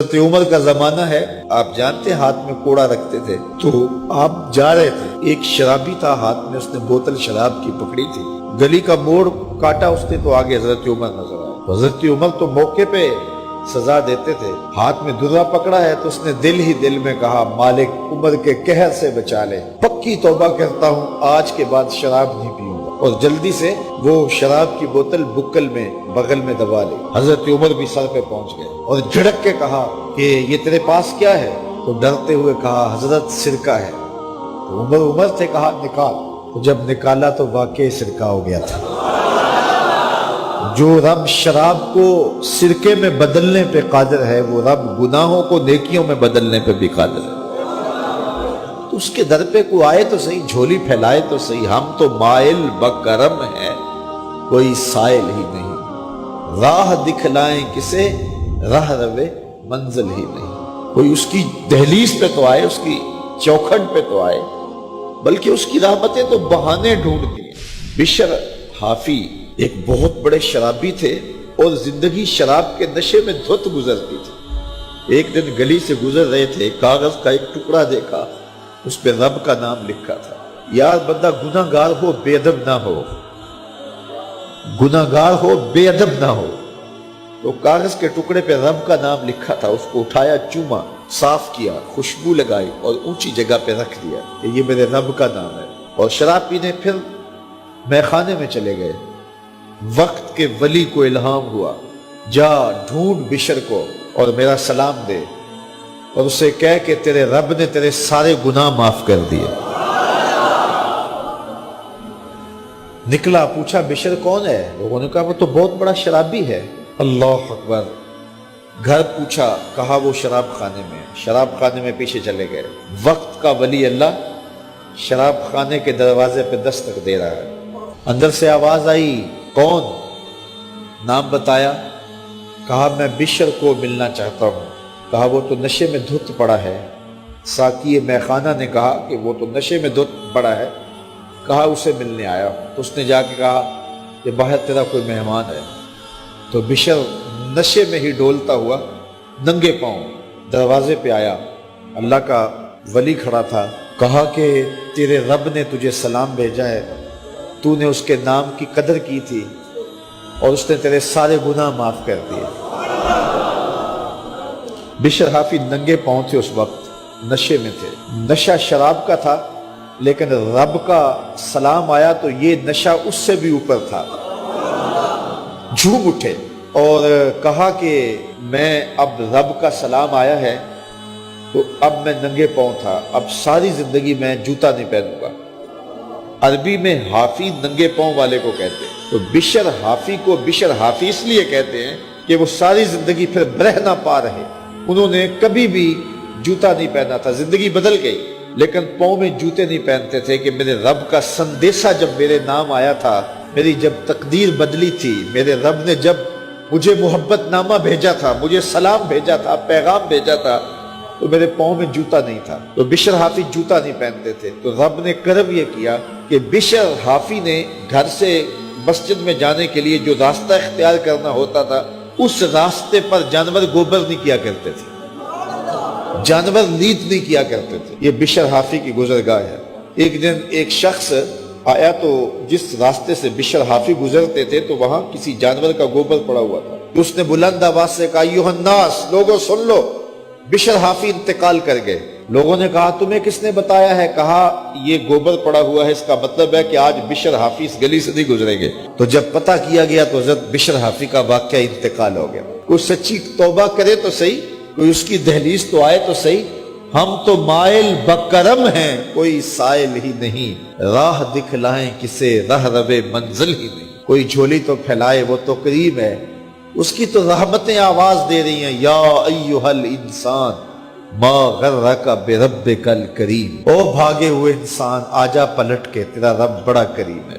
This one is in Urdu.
حضرت عمر کا زمانہ ہے، آپ جانتے ہیں ہاتھ میں کوڑا رکھتے تھے، تو آپ جا رہے تھے، ایک شرابی تھا، ہاتھ میں اس نے بوتل شراب کی پکڑی تھی، گلی کا موڑ کاٹا اس نے تو آگے حضرت عمر نظر آئے۔ حضرت عمر تو موقع پہ سزا دیتے تھے، ہاتھ میں درہ پکڑا ہے تو اس نے دل ہی دل میں کہا مالک عمر کے قہر سے بچا لے، پکی توبہ کرتا ہوں آج کے بعد شراب نہیں پیوں گا، اور جلدی سے وہ شراب کی بوتل بکل میں بغل میں دبا لی۔ حضرت عمر بھی سر پہ پہنچ گئے اور جھڑک کے کہا کہ یہ تیرے پاس کیا ہے؟ تو ڈرتے ہوئے کہا حضرت سرکہ ہے۔ تو عمر سے کہا نکال، تو جب نکالا تو واقعی سرکہ ہو گیا تھا۔ جو رب شراب کو سرکے میں بدلنے پہ قادر ہے، وہ رب گناہوں کو نیکیوں میں بدلنے پہ بھی قادر ہے۔ تو اس کے در پہ کوئی آئے تو صحیح، جھولی پھیلائے تو صحیح، ہم تو مائل بکرم ہیں، کوئی سائل ہی نہیں، راہ دکھلائیں کسے راہ روے منزل ہی نہیں۔ کوئی اس کی دہلیز پہ تو آئے، اس کی چوکھٹ پہ تو آئے، بلکہ اس کی رحمتیں تو بہانے ڈھونڈتی ہیں۔ بشر حافی ایک بہت بڑے شرابی تھے اور زندگی شراب کے نشے میں دھت گزرتی تھی۔ ایک دن گلی سے گزر رہے تھے، کاغذ کا ایک ٹکڑا دیکھا، اس پہ رب کا نام لکھا تھا۔ یار بندہ گناہ گار ہو بے ادب نہ ہو، گناہ گار ہو بے ادب نہ ہو۔ تو کاغذ کے ٹکڑے پہ رب کا نام لکھا تھا، اس کو اٹھایا، چوما، صاف کیا، خوشبو لگائی اور اونچی جگہ پہ رکھ دیا کہ یہ میرے رب کا نام ہے، اور شراب پینے پھر میخانے میں چلے گئے۔ وقت کے ولی کو الہام ہوا، جا ڈھونڈ بشر کو اور میرا سلام دے، اور اسے کہہ کہ تیرے رب نے تیرے سارے گناہ معاف کر دیے۔ نکلا، پوچھا بشر کون ہے؟ لوگوں نے کہا وہ تو بہت بڑا شرابی ہے۔ اللہ اکبر۔ گھر پوچھا، کہا وہ شراب خانے میں۔ شراب خانے میں پیچھے چلے گئے۔ وقت کا ولی اللہ شراب خانے کے دروازے پہ دستک دے رہا ہے۔ اندر سے آواز آئی، کون؟ نام بتایا، کہا میں بشر کو ملنا چاہتا ہوں۔ کہا وہ تو نشے میں دھت پڑا ہے۔ ساقی میخانہ نے کہا کہ وہ تو نشے میں دھت پڑا ہے، کہا اسے ملنے آیا۔ تو اس نے جا کے کہا کہ باہر تیرا کوئی مہمان ہے۔ تو بشر نشے میں ہی ڈولتا ہوا ننگے پاؤں دروازے پہ آیا۔ اللہ کا ولی کھڑا تھا، کہا کہ تیرے رب نے تجھے سلام بھیجا ہے، تو نے اس کے نام کی قدر کی تھی اور اس نے تیرے سارے گناہ معاف کر دیے۔ بشر حافی ننگے پاؤں تھے، اس وقت نشے میں تھے۔ نشہ شراب کا تھا، لیکن رب کا سلام آیا تو یہ نشہ اس سے بھی اوپر تھا۔ جھوم اٹھے اور کہا کہ میں اب رب کا سلام آیا ہے تو اب میں ننگے پاؤں تھا، اب ساری زندگی میں جوتا نہیں پہنوں گا۔ عربی میں حافی ننگے پاؤں والے کو کہتے ہیں، تو بشر حافی کو بشر حافی اس لیے کہتے ہیں کہ وہ ساری زندگی پھر برہنہ پا رہے، انہوں نے کبھی بھی جوتا نہیں پہنا تھا، زندگی بدل گئی لیکن پاؤں میں جوتے نہیں پہنتے تھے کہ میرے رب کا سندیسہ جب میرے نام آیا تھا، میری جب تقدیر بدلی تھی، میرے رب نے جب مجھے محبت نامہ بھیجا تھا، مجھے سلام بھیجا تھا، پیغام بھیجا تھا، تو میرے پاؤں میں جوتا نہیں تھا۔ تو بشر حافی جوتا نہیں پہنتے تھے، تو رب نے کرم یہ کیا کہ بشر حافی نے گھر سے مسجد میں جانے کے لیے جو راستہ اختیار کرنا ہوتا تھا، اس راستے پر جانور گوبر نہیں کیا کرتے تھے، جانور لیت نہیں کیا کرتے تھے۔ یہ بشر حافی کی گزرگاہ ہے۔ ایک دن ایک شخص آیا تو جس راستے سے بشر حافی گزرتے تھے تو وہاں کسی جانور کا گوبر پڑا ہوا تھا۔ اس نے بلند آواز سے کہا، ایھا الناس، لوگوں سن لو، بشر حافی انتقال کر گئے۔ لوگوں نے کہا تمہیں کس نے بتایا ہے؟ کہا یہ گوبر پڑا ہوا ہے، اس کا مطلب ہے کہ آج بشر حافی اس گلی سے نہیں گزریں گے۔ تو جب پتہ کیا گیا تو حضرت بشر حافی کا واقعہ انتقال ہو گیا۔ کوئی سچی توبہ کرے تو صحیح، کوئی اس کی دہلیز تو آئے تو صحیح۔ ہم تو مائل بکرم ہیں، کوئی سائل ہی نہیں، راہ دکھلائیں کسے راہ روے منزل ہی نہیں۔ کوئی جھولی تو پھیلائے، وہ تو کریم ہے، اس کی تو رحمتیں آواز دے رہی ہیں، یا ایھا الانسان ما غرک بربک الکریم، او بھاگے ہوئے انسان آجا پلٹ کے، تیرا رب بڑا کریم ہے۔